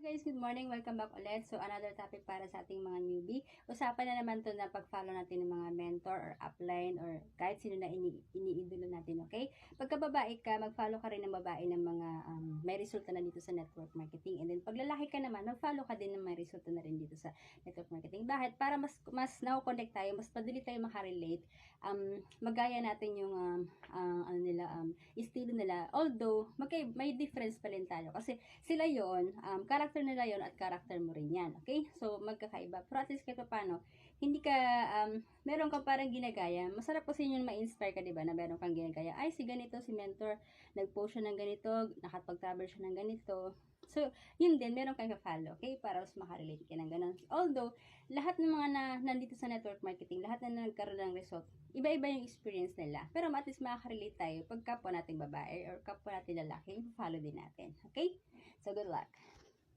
Guys, good morning. Welcome back ulit. So, another topic para sa ating mga newbie. Usapan na naman to na pag-follow natin ng mga mentor or upline or kahit sino na iniidolo natin, okay? Pagka babae ka, mag-follow ka rin ng babae ng mga may resulta na dito sa network marketing. And then, pag lalaki ka naman, mag-follow ka din ng may resulta na rin dito sa network marketing. Bakit? Para mas na-connect tayo, mas madali tayo makarelate. Magaya natin yung estilo nila. Although, may difference pa rin tayo. Kasi sila yon character nila yon at character mo rin yan. Okay? So, magkakaiba. Pero at least kahit paano, hindi ka, meron kang parang ginagaya. Masarap kasi yun ma-inspire ka, diba? Na meron kang ginagaya. Ay, si ganito, si mentor, nag-post siya ng ganito, nakapag-travel siya ng ganito. So, yun din, meron kang ka-follow, okay? Para mas makarelate ka ng ganun. Although, lahat ng mga nandito sa network marketing, lahat na nagkaroon ng result, iba-iba yung experience nila. Pero at least makakarelate tayo pag kapwa natin babae or kapwa natin lalaki, follow din natin. Okay? So, good luck.